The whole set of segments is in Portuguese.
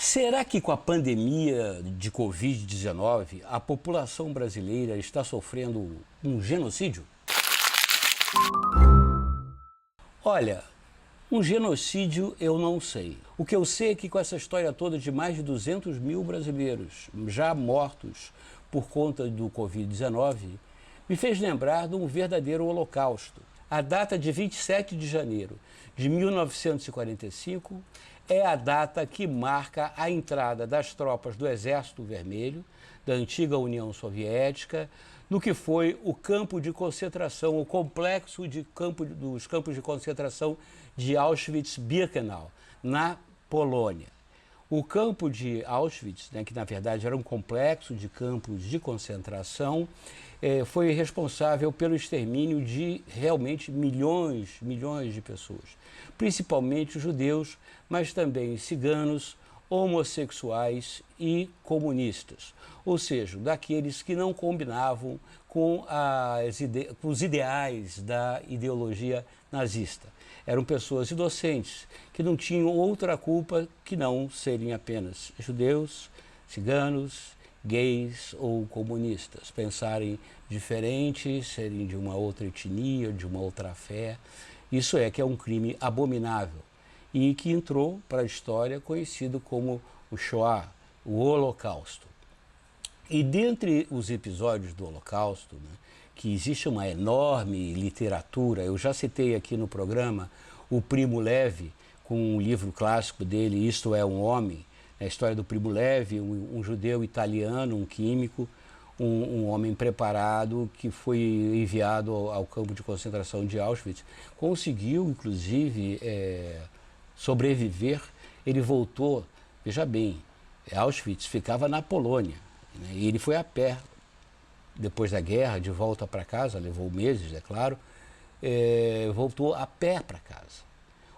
Será que com a pandemia de Covid-19 a população brasileira está sofrendo um genocídio? Olha, um genocídio eu não sei. O que eu sei é que com essa história toda de mais de 200 mil brasileiros já mortos por conta do Covid-19, me fez lembrar de um verdadeiro holocausto. A data de 27 de janeiro de 1945 é a data que marca a entrada das tropas do Exército Vermelho, da antiga União Soviética, no que foi o campo de concentração, o complexo dos campos de concentração de Auschwitz-Birkenau, na Polônia. O campo de Auschwitz, que na verdade era um complexo de campos de concentração, foi responsável pelo extermínio de realmente milhões de pessoas, principalmente judeus, mas também ciganos, homossexuais e comunistas, ou seja, daqueles que não combinavam com os ideais da ideologia nazista. Eram pessoas inocentes, que não tinham outra culpa que não serem apenas judeus, ciganos, gays ou comunistas, pensarem diferente, serem de uma outra etnia, de uma outra fé. Isso que é um crime abominável e que entrou para a história conhecido como o Shoah, o Holocausto. E dentre os episódios do Holocausto, que existe uma enorme literatura, eu já citei aqui no programa o Primo Levi, com um livro clássico dele, Isto é um Homem, a história do Primo Levi, um judeu italiano, um químico, um homem preparado que foi enviado ao campo de concentração de Auschwitz, conseguiu inclusive sobreviver. Ele voltou, veja bem, Auschwitz ficava na Polônia, e ele foi a pé, depois da guerra, de volta para casa, levou meses, é claro, voltou a pé para casa.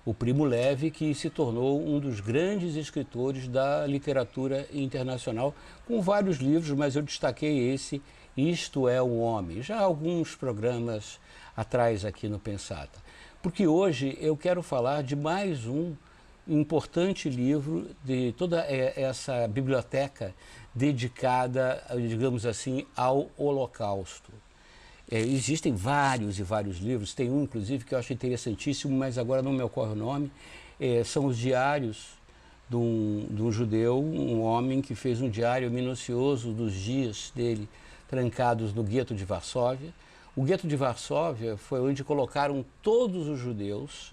O Primo Levi, que se tornou um dos grandes escritores da literatura internacional, com vários livros, mas eu destaquei esse, Isto é um Homem, já há alguns programas atrás aqui no Pensata. Porque hoje eu quero falar de mais um importante livro de toda essa biblioteca dedicada, digamos assim, ao Holocausto. Existem vários e vários livros, tem um inclusive que eu acho interessantíssimo, mas agora não me ocorre o nome, são os diários de um judeu, um homem que fez um diário minucioso dos dias dele trancados no gueto de Varsóvia. O gueto de Varsóvia foi onde colocaram todos os judeus,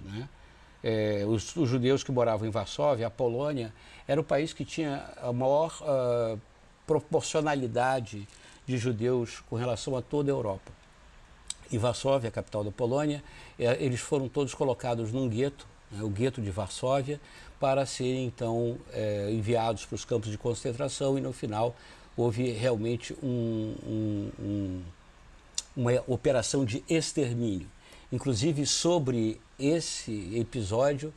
os judeus que moravam em Varsóvia. A Polônia era o país que tinha a maior proporcionalidade de judeus com relação a toda a Europa. Em Varsóvia, a capital da Polônia, eles foram todos colocados num gueto, o gueto de Varsóvia, para serem então enviados para os campos de concentração, e no final houve realmente uma operação de extermínio. Inclusive, sobre esse episódio,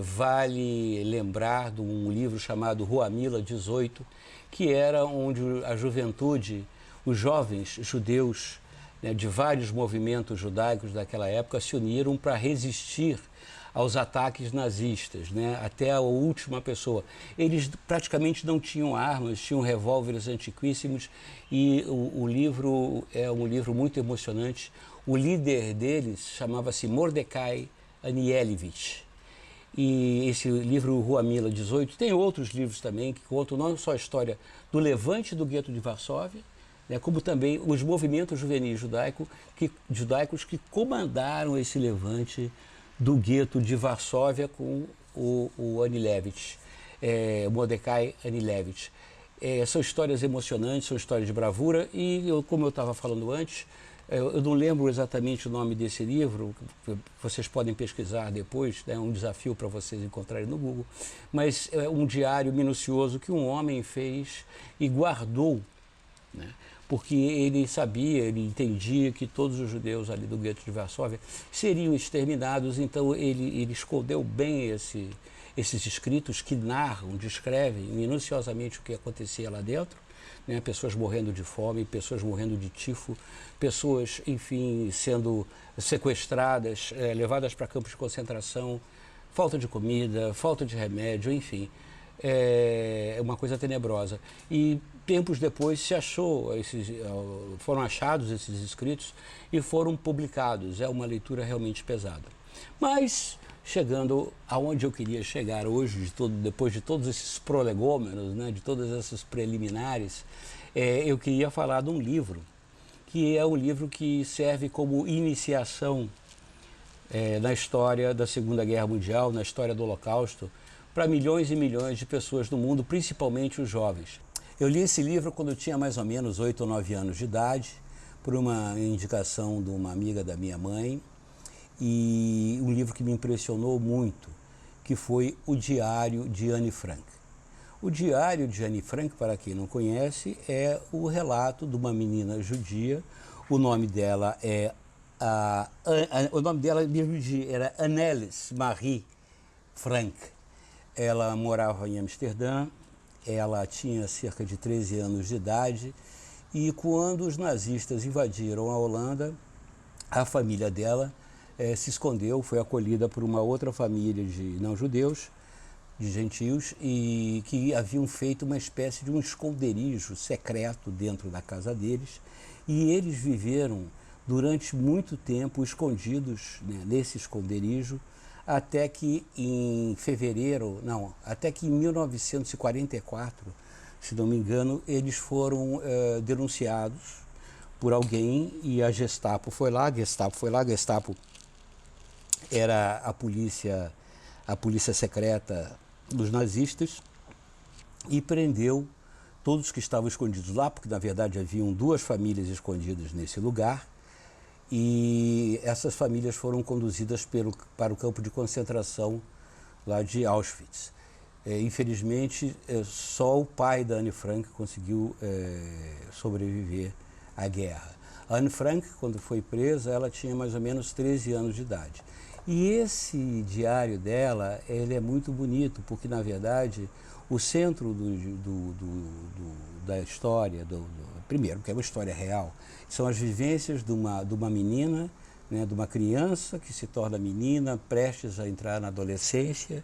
vale lembrar de um livro chamado Rua Mila 18, que era onde a juventude, os jovens judeus de vários movimentos judaicos daquela época se uniram para resistir aos ataques nazistas, até a última pessoa. Eles praticamente não tinham armas, tinham revólveres antiquíssimos, e o livro é um livro muito emocionante. O líder deles chamava-se Mordecai Anielewicz. E esse livro, Rua Mila 18, tem outros livros também que contam não só a história do levante do gueto de Varsóvia, como também os movimentos juvenis judaicos que comandaram esse levante do gueto de Varsóvia com o Anielewicz, Mordecai Anielewicz. São histórias emocionantes, são histórias de bravura, e como eu estava falando antes, eu não lembro exatamente o nome desse livro, vocês podem pesquisar depois, é um desafio para vocês encontrarem no Google, mas é um diário minucioso que um homem fez e guardou, porque ele sabia, ele entendia que todos os judeus ali do gueto de Varsóvia seriam exterminados, então ele escondeu bem esses escritos que narram, descrevem minuciosamente o que acontecia lá dentro, pessoas morrendo de fome, pessoas morrendo de tifo, pessoas, enfim, sendo sequestradas, levadas para campos de concentração, falta de comida, falta de remédio, enfim. é uma coisa tenebrosa. E tempos depois se achou, foram achados esses escritos e foram publicados. É uma leitura realmente pesada. Mas, chegando aonde eu queria chegar hoje, depois de todos esses prolegômenos, né, de todas essas preliminares, eu queria falar de um livro, que é um livro que serve como iniciação na história da Segunda Guerra Mundial, na história do Holocausto, para milhões e milhões de pessoas no mundo, principalmente os jovens. Eu li esse livro quando eu tinha mais ou menos 8 ou 9 anos de idade, por uma indicação de uma amiga da minha mãe, e um livro que me impressionou muito, que foi O Diário de Anne Frank. O Diário de Anne Frank, para quem não conhece, é o relato de uma menina judia. O nome dela era Annelies Marie Frank. Ela morava em Amsterdã, ela tinha cerca de 13 anos de idade, e quando os nazistas invadiram a Holanda, a família dela se escondeu, foi acolhida por uma outra família de não-judeus, de gentios, e que haviam feito uma espécie de um esconderijo secreto dentro da casa deles, e eles viveram durante muito tempo escondidos, né, nesse esconderijo, até que em 1944, se não me engano, eles foram denunciados por alguém, e a Gestapo foi lá. A Gestapo era a polícia secreta dos nazistas, e prendeu todos que estavam escondidos lá, porque na verdade haviam 2 famílias escondidas nesse lugar, e essas famílias foram conduzidas para o campo de concentração lá de Auschwitz. Infelizmente, só o pai da Anne Frank conseguiu sobreviver à guerra. A Anne Frank, quando foi presa, ela tinha mais ou menos 13 anos de idade. E esse diário dela, ele é muito bonito, porque, na verdade, o centro da história, primeiro, que é uma história real, são as vivências de uma menina, né, de uma criança que se torna menina, prestes a entrar na adolescência,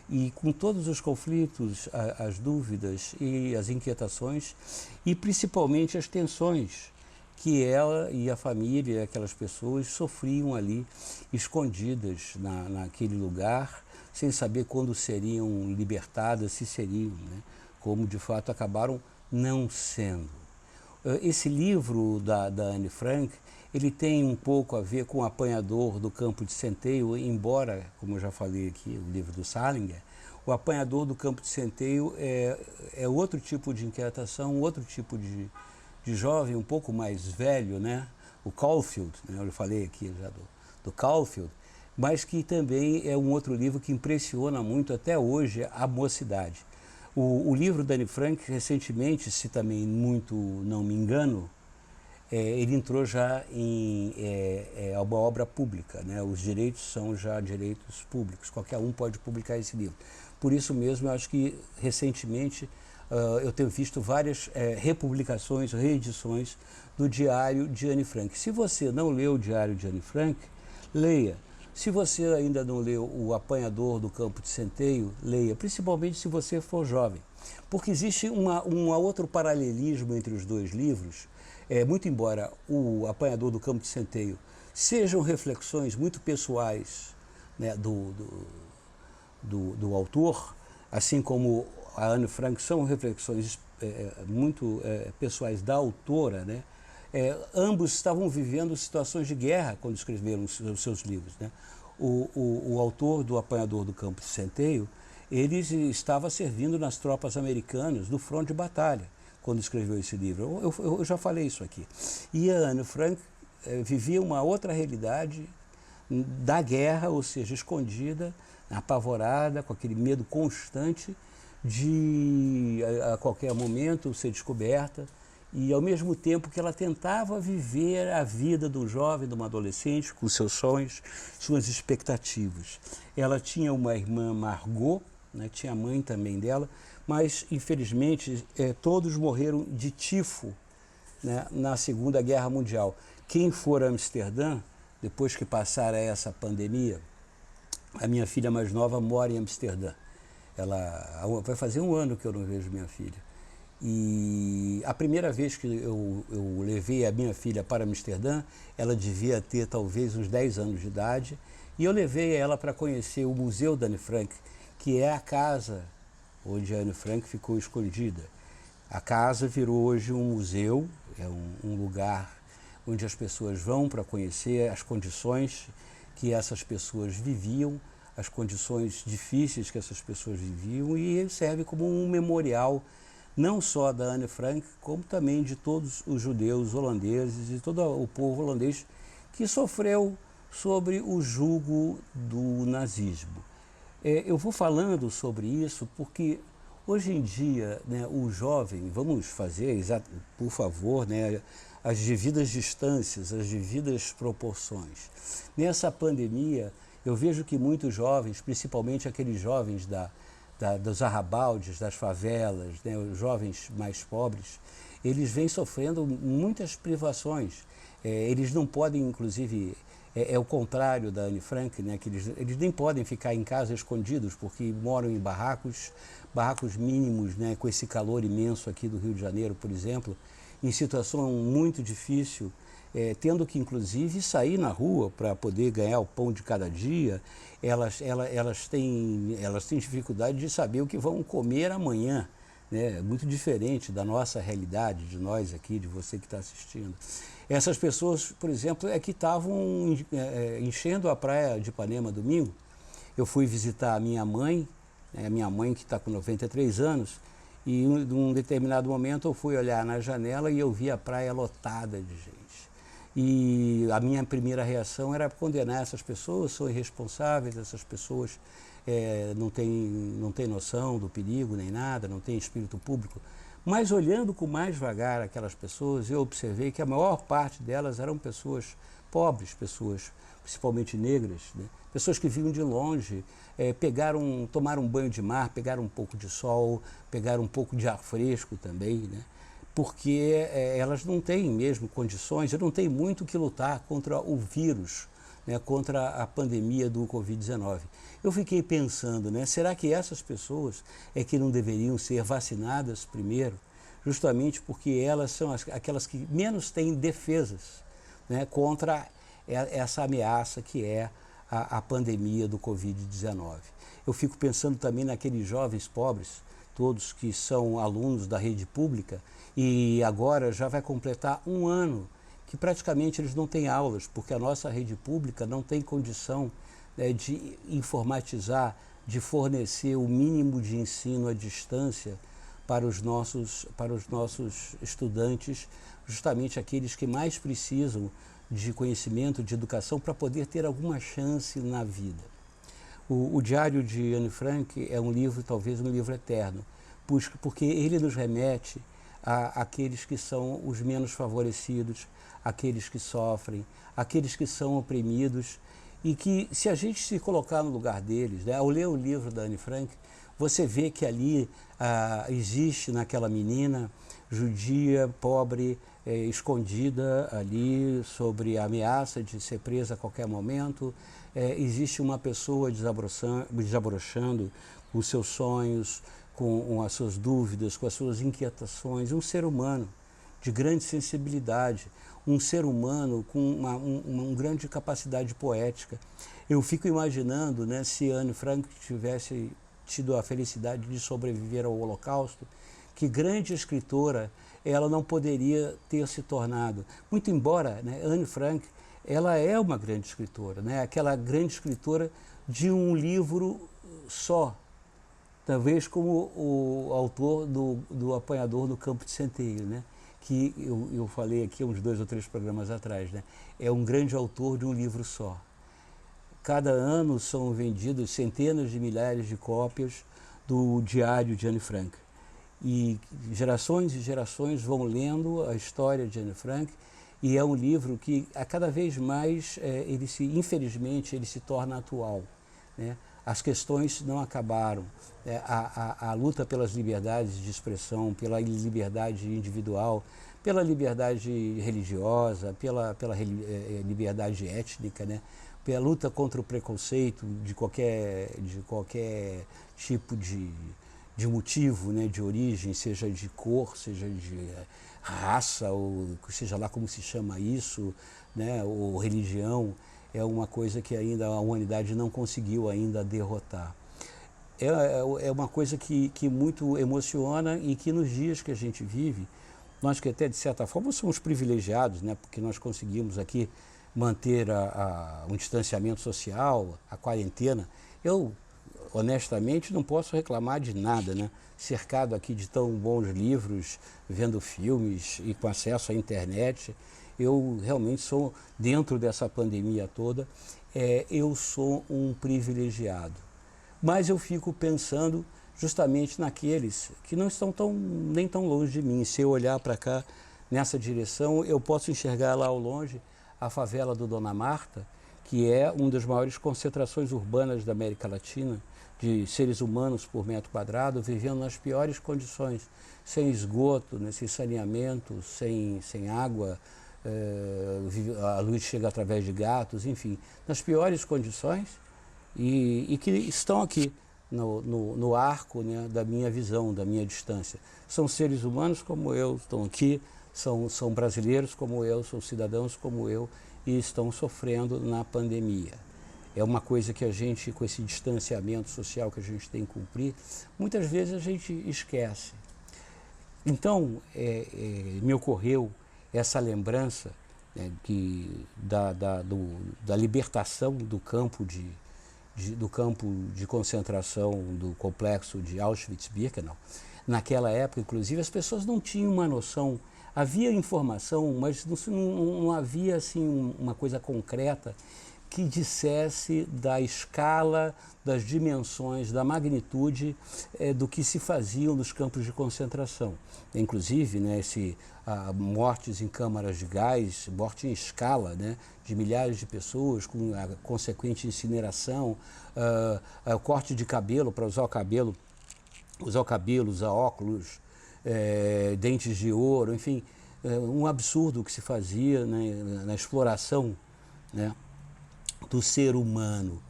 e com todos os conflitos, as dúvidas e as inquietações, e principalmente as tensões que ela e a família, aquelas pessoas, sofriam ali, escondidas naquele lugar, sem saber quando seriam libertadas, se seriam, né, como de fato acabaram não sendo. Esse livro da Anne Frank, ele tem um pouco a ver com o Apanhador do Campo de Centeio, embora, como eu já falei aqui, o livro do Salinger, o Apanhador do Campo de Centeio é outro tipo de inquietação, outro tipo de jovem, um pouco mais velho, né? O Caulfield, né? Eu falei aqui já do Caulfield, mas que também é um outro livro que impressiona muito até hoje a mocidade. O livro da Anne Frank, recentemente, se também muito não me engano, ele entrou já em uma obra pública, né? Os direitos são já direitos públicos, qualquer um pode publicar esse livro. Por isso mesmo, eu acho que recentemente eu tenho visto várias republicações, reedições do Diário de Anne Frank. Se você não leu o Diário de Anne Frank, leia. Se você ainda não leu O Apanhador do Campo de Centeio, leia, principalmente se você for jovem. Porque existe um outro paralelismo entre os 2 livros, muito embora O Apanhador do Campo de Centeio sejam reflexões muito pessoais, né, do autor, assim como a Anne Frank são reflexões muito pessoais da autora, né? Ambos estavam vivendo situações de guerra quando escreveram os seus livros, né? O autor do Apanhador do Campo de Centeio, ele estava servindo nas tropas americanas do fronte de batalha quando escreveu esse livro. Eu já falei isso aqui. E a Anne Frank vivia uma outra realidade da guerra, ou seja, escondida, apavorada, com aquele medo constante de a qualquer momento ser descoberta, e ao mesmo tempo que ela tentava viver a vida do jovem, de uma adolescente, com seus sonhos, suas expectativas. Ela tinha uma irmã, Margot, né, tinha a mãe também dela, mas infelizmente todos morreram de tifo, né, na Segunda Guerra Mundial. Quem for a Amsterdã, depois que passar essa pandemia, a minha filha mais nova mora em Amsterdã. Vai fazer um ano que eu não vejo minha filha. E a primeira vez que eu levei a minha filha para Amsterdã, ela devia ter talvez uns 10 anos de idade, e eu levei ela para conhecer o Museu da Anne Frank, que é a casa onde a Anne Frank ficou escondida. A casa virou hoje um museu, é um lugar onde as pessoas vão para conhecer as condições que essas pessoas viviam, as condições difíceis que essas pessoas viviam, e ele serve como um memorial não só da Anne Frank, como também de todos os judeus holandeses e todo o povo holandês que sofreu sobre o jugo do nazismo. Eu vou falando sobre isso porque hoje em dia, né, o jovem, vamos fazer, por favor, né, as devidas distâncias, as devidas proporções. Nessa pandemia, eu vejo que muitos jovens, principalmente aqueles jovens dos arrabaldes, das favelas, né, os jovens mais pobres, eles vêm sofrendo muitas privações. Eles não podem, inclusive, é o contrário da Anne Frank, né, que eles nem podem ficar em casa escondidos, porque moram em barracos mínimos, né, com esse calor imenso aqui do Rio de Janeiro, por exemplo, em situação muito difícil, tendo que, inclusive, sair na rua para poder ganhar o pão de cada dia. Elas têm dificuldade de saber o que vão comer amanhã, né? Muito diferente da nossa realidade, de nós aqui, de você que está assistindo. Essas pessoas, por exemplo, que estavam enchendo a praia de Ipanema domingo. Eu fui visitar a minha mãe que está com 93 anos, e em um determinado momento eu fui olhar na janela e eu vi a praia lotada de gente. E a minha primeira reação era condenar essas pessoas, são irresponsáveis, essas pessoas não têm noção do perigo nem nada, não têm espírito público. Mas olhando com mais vagar aquelas pessoas, eu observei que a maior parte delas eram pessoas pobres, pessoas principalmente negras, né? Pessoas que vinham de longe, tomaram um banho de mar, pegaram um pouco de sol, pegaram um pouco de ar fresco também, né? Porque elas não têm mesmo condições, não têm muito que lutar contra o vírus, né, contra a pandemia do Covid-19. Eu fiquei pensando, né, será que essas pessoas que não deveriam ser vacinadas primeiro, justamente porque elas são aquelas que menos têm defesas, né, contra essa ameaça que é a pandemia do Covid-19. Eu fico pensando também naqueles jovens pobres, todos que são alunos da rede pública, e agora já vai completar um ano que praticamente eles não têm aulas, porque a nossa rede pública não tem condição, né, de informatizar, de fornecer o mínimo de ensino à distância para os nossos estudantes, justamente aqueles que mais precisam de conhecimento, de educação, para poder ter alguma chance na vida. O Diário de Anne Frank é um livro, talvez um livro eterno, porque ele nos remete àqueles que são os menos favorecidos, aqueles que sofrem, aqueles que são oprimidos, e que, se a gente se colocar no lugar deles, né, ao ler o livro da Anne Frank, você vê que ali existe naquela menina judia, pobre, escondida ali sobre a ameaça de ser presa a qualquer momento, existe uma pessoa desabrochando com os seus sonhos, com as suas dúvidas, com as suas inquietações, um ser humano de grande sensibilidade, um ser humano com uma grande capacidade poética. Eu fico imaginando, né, se Anne Frank tivesse tido a felicidade de sobreviver ao Holocausto, que grande escritora ela não poderia ter se tornado. Muito embora, né, Anne Frank, ela é uma grande escritora, né, aquela grande escritora de um livro só, talvez como o autor do Apanhador do Campo de Centeio, né, que eu falei aqui uns 2 ou 3 programas atrás, né, é um grande autor de um livro só. Cada ano são vendidas centenas de milhares de cópias do Diário de Anne Frank. E gerações e gerações vão lendo a história de Anne Frank, e é um livro que, a cada vez mais, infelizmente, ele se torna atual, né? As questões não acabaram. A luta pelas liberdades de expressão, pela liberdade individual, pela liberdade religiosa, pela liberdade étnica, né, pela luta contra o preconceito de qualquer tipo de motivo, né, de origem, seja de cor, seja de raça, ou seja lá como se chama isso, né, ou religião, é uma coisa que ainda a humanidade não conseguiu ainda derrotar. É uma coisa que muito emociona e que nos dias que a gente vive, nós que até de certa forma somos privilegiados, né, porque nós conseguimos aqui manter um distanciamento social, a quarentena. Eu, honestamente, não posso reclamar de nada, né? Cercado aqui de tão bons livros, vendo filmes e com acesso à internet, eu realmente sou, dentro dessa pandemia toda, eu sou um privilegiado. Mas eu fico pensando justamente naqueles que não estão nem tão longe de mim. Se eu olhar para cá, nessa direção, eu posso enxergar lá ao longe a favela do Dona Marta, que é uma das maiores concentrações urbanas da América Latina, de seres humanos por metro quadrado, vivendo nas piores condições, sem esgoto, né, sem saneamento, sem água, a luz chega através de gatos, enfim, nas piores condições, e que estão aqui no arco, né, da minha visão, da minha distância. São seres humanos como eu, estão aqui, são brasileiros como eu, são cidadãos como eu, e estão sofrendo na pandemia. É uma coisa que a gente, com esse distanciamento social que a gente tem que cumprir, muitas vezes a gente esquece. Então, me ocorreu essa lembrança, né, da libertação do campo de concentração do complexo de Auschwitz-Birkenau. Naquela época, inclusive, as pessoas não tinham uma noção. Havia informação, mas não havia assim, uma coisa concreta que dissesse da escala, das dimensões, da magnitude do que se faziam nos campos de concentração. Inclusive, né, mortes em câmaras de gás, morte em escala, né, de milhares de pessoas, com a consequente incineração, corte de cabelo, para usar cabelo, usar óculos, dentes de ouro, enfim, um absurdo que se fazia, né, na exploração, né, do ser humano.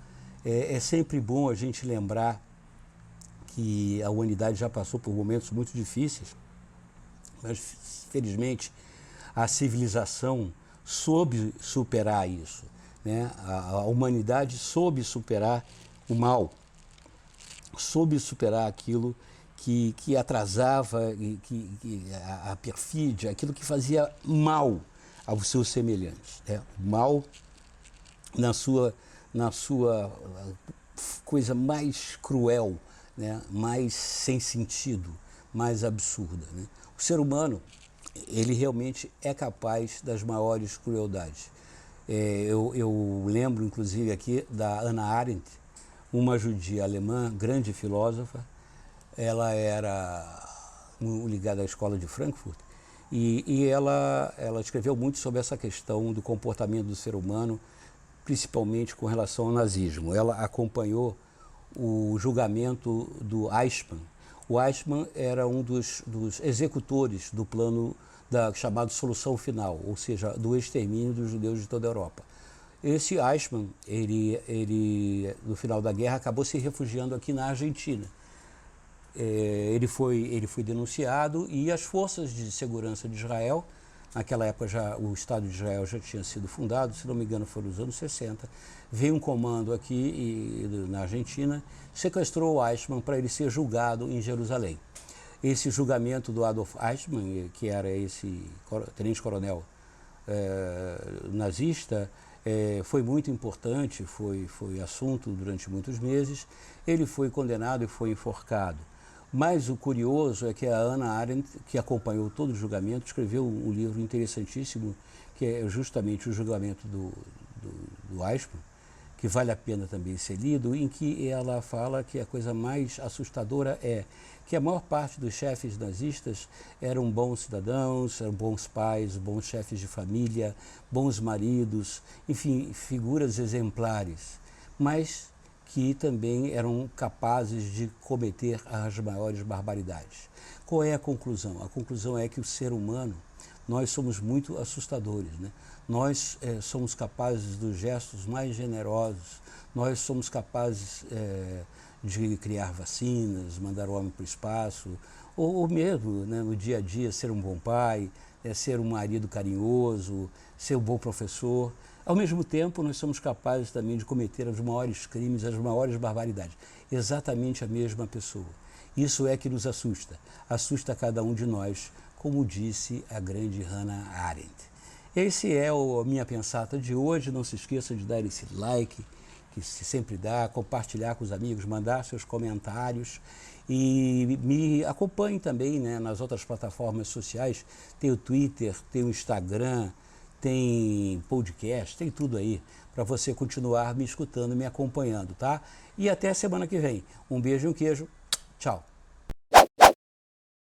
É sempre bom a gente lembrar que a humanidade já passou por momentos muito difíceis, mas felizmente a civilização soube superar isso, né? A humanidade soube superar o mal, soube superar aquilo que atrasava, a perfídia, aquilo que fazia mal aos seus semelhantes, né? O mal na sua coisa mais cruel, né? Mais sem sentido, mais absurda, né? O ser humano, ele realmente é capaz das maiores crueldades. Eu lembro, inclusive, aqui da Hannah Arendt, uma judia alemã, grande filósofa. Ela era ligada à escola de Frankfurt e ela escreveu muito sobre essa questão do comportamento do ser humano, principalmente com relação ao nazismo. Ela acompanhou o julgamento do Eichmann. O Eichmann era um dos executores do plano chamado Solução Final, ou seja, do extermínio dos judeus de toda a Europa. Esse Eichmann, ele no final da guerra, acabou se refugiando aqui na Argentina. Ele foi denunciado e as forças de segurança de Israel, naquela época o Estado de Israel já tinha sido fundado, se não me engano foi nos anos 60, veio um comando aqui na Argentina, sequestrou o Eichmann para ele ser julgado em Jerusalém. Esse julgamento do Adolf Eichmann, que era esse tenente-coronel nazista, foi muito importante, foi assunto durante muitos meses. Ele foi condenado e foi enforcado. Mas o curioso é que a Hannah Arendt, que acompanhou todo o julgamento, escreveu um livro interessantíssimo, que é justamente o julgamento do Eichmann, que vale a pena também ser lido, em que ela fala que a coisa mais assustadora é que a maior parte dos chefes nazistas eram bons cidadãos, eram bons pais, bons chefes de família, bons maridos, enfim, figuras exemplares, mas que também eram capazes de cometer as maiores barbaridades. Qual é a conclusão? A conclusão é que o ser humano, nós somos muito assustadores, né? Nós somos capazes dos gestos mais generosos, nós somos capazes de criar vacinas, mandar o homem para o espaço, ou mesmo, né, no dia a dia ser um bom pai, ser um marido carinhoso, ser um bom professor. Ao mesmo tempo, nós somos capazes também de cometer os maiores crimes, as maiores barbaridades. Exatamente a mesma pessoa. Isso é que nos assusta. Assusta cada um de nós, como disse a grande Hannah Arendt. Esse é a minha pensata de hoje. Não se esqueça de dar esse like, que se sempre dá, compartilhar com os amigos, mandar seus comentários e me acompanhe também, né, nas outras plataformas sociais. Tem o Twitter, tem o Instagram, tem podcast, tem tudo aí para você continuar me escutando, me acompanhando, tá? E até semana que vem. Um beijo e um queijo. Tchau.